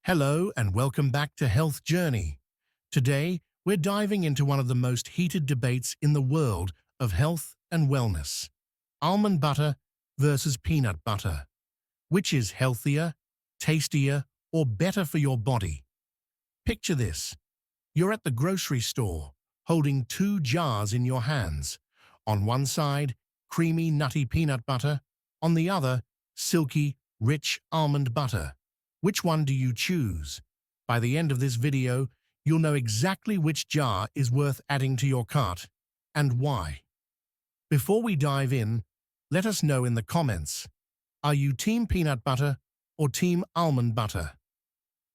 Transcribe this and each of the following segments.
Hello and welcome back to Health Journey. Today, we're diving into one of the most heated debates in the world of health and wellness. Almond butter versus peanut butter. Which is healthier, tastier, or better for your body? Picture this. You're at the grocery store, holding two jars in your hands. On one side, creamy, nutty peanut butter. On the other, silky, rich almond butter. Which one do you choose? By the end of this video, you'll know exactly which jar is worth adding to your cart and why. Before we dive in, let us know in the comments, are you team peanut butter or team almond butter?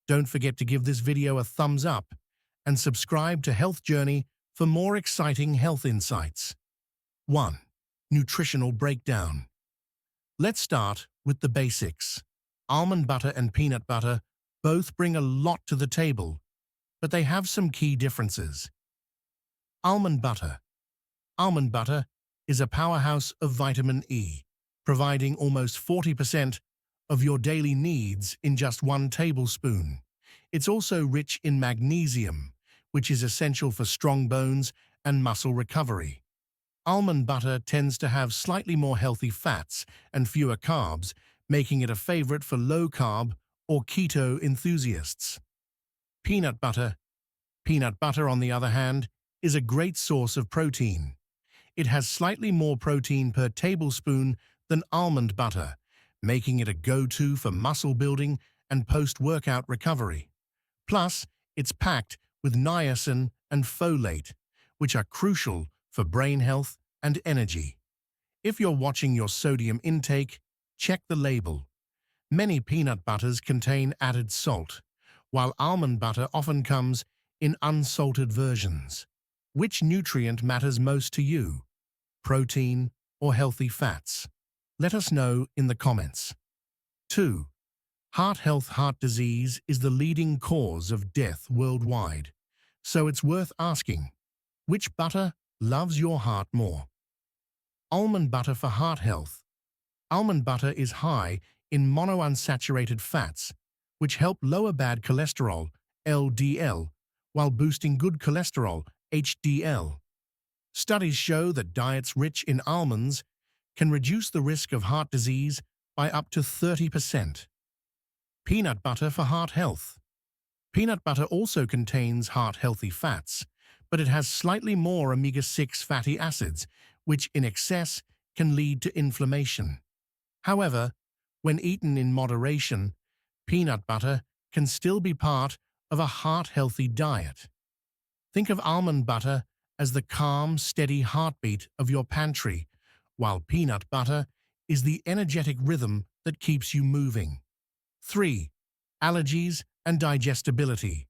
Don't forget to give this video a thumbs up and subscribe to Health Journey for more exciting health insights. 1. Nutritional breakdown. Let's start with the basics. Almond butter and peanut butter both bring a lot to the table, but they have some key differences. Almond butter. Almond butter is a powerhouse of vitamin E, providing almost 40% of your daily needs in just 1 tablespoon. It's also rich in magnesium, which is essential for strong bones and muscle recovery. Almond butter tends to have slightly more healthy fats and fewer carbs, making it a favorite for low-carb or keto enthusiasts. Peanut butter. Peanut butter, on the other hand, is a great source of protein. It has slightly more protein per tablespoon than almond butter, making it a go-to for muscle building and post-workout recovery. Plus, it's packed with niacin and folate, which are crucial for brain health and energy. If you're watching your sodium intake, check the label. Many peanut butters contain added salt, while almond butter often comes in unsalted versions. Which nutrient matters most to you? Protein or healthy fats? Let us know in the comments. 2. Heart health. Heart disease is the leading cause of death worldwide, so it's worth asking, which butter loves your heart more? Almond butter for heart health. Almond butter is high in monounsaturated fats, which help lower bad cholesterol, LDL, while boosting good cholesterol, HDL. Studies show that diets rich in almonds can reduce the risk of heart disease by up to 30%. Peanut butter for heart health. Peanut butter also contains heart-healthy fats, but it has slightly more omega-6 fatty acids, which in excess can lead to inflammation. However, when eaten in moderation, peanut butter can still be part of a heart-healthy diet. Think of almond butter as the calm, steady heartbeat of your pantry, while peanut butter is the energetic rhythm that keeps you moving. 3. Allergies and digestibility.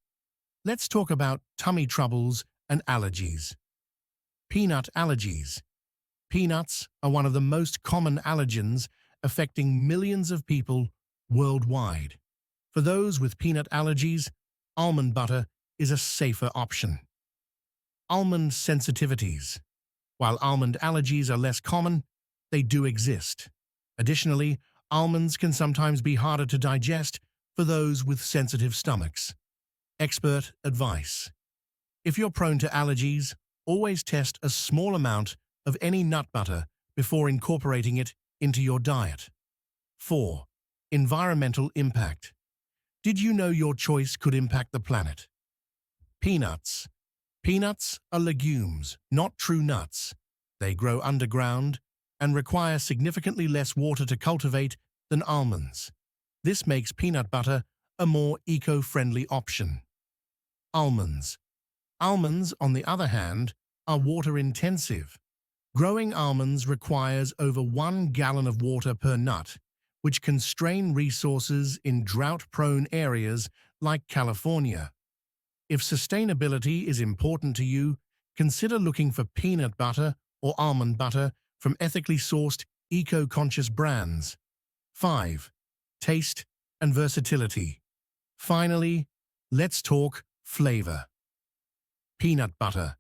Let's talk about tummy troubles and allergies. Peanut allergies. Peanuts are one of the most common allergens affecting millions of people worldwide. For those with peanut allergies, almond butter is a safer option. Almond sensitivities. While almond allergies are less common, they do exist. Additionally, almonds can sometimes be harder to digest for those with sensitive stomachs. Expert advice. If you're prone to allergies, always test a small amount of any nut butter before incorporating it into your diet. 4. Environmental impact. Did you know your choice could impact the planet? Peanuts. Peanuts are legumes, not true nuts. They grow underground and require significantly less water to cultivate than almonds. This makes peanut butter a more eco-friendly option. Almonds. Almonds, on the other hand, are water-intensive. Growing almonds requires over 1 gallon of water per nut, which can strain resources in drought-prone areas like California. If sustainability is important to you, consider looking for peanut butter or almond butter from ethically sourced, eco-conscious brands. 5. Taste and versatility. Finally, let's talk flavor. Peanut butter.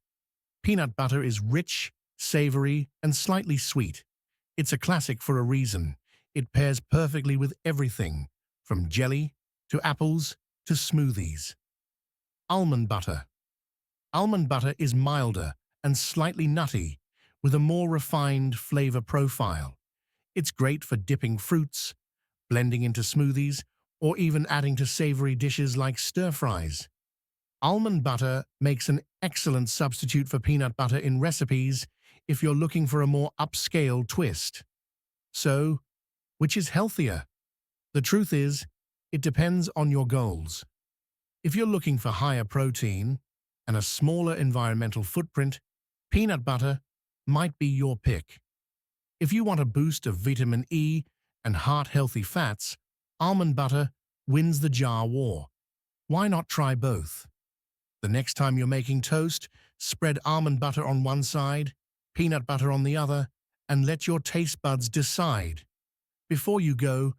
Peanut butter is rich, savory, and slightly sweet. It's a classic for a reason. It pairs perfectly with everything, from jelly to apples to smoothies. Almond butter. Almond butter is milder and slightly nutty, with a more refined flavor profile. It's great for dipping fruits, blending into smoothies, or even adding to savory dishes like stir-fries. Almond butter makes an excellent substitute for peanut butter in recipes if you're looking for a more upscale twist. So, which is healthier? The truth is, it depends on your goals. If you're looking for higher protein and a smaller environmental footprint, peanut butter might be your pick. If you want a boost of vitamin E and heart-healthy fats, almond butter wins the jar war. Why not try both? The next time you're making toast, spread almond butter on one side, peanut butter on the other, and let your taste buds decide. Before you go,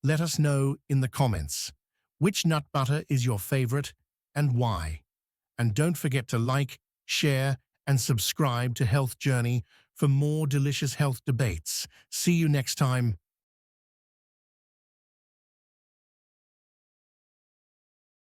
let us know in the comments which nut butter is your favorite and why. And don't forget to like, share, and subscribe to Health Journey for more delicious health debates. See you next time.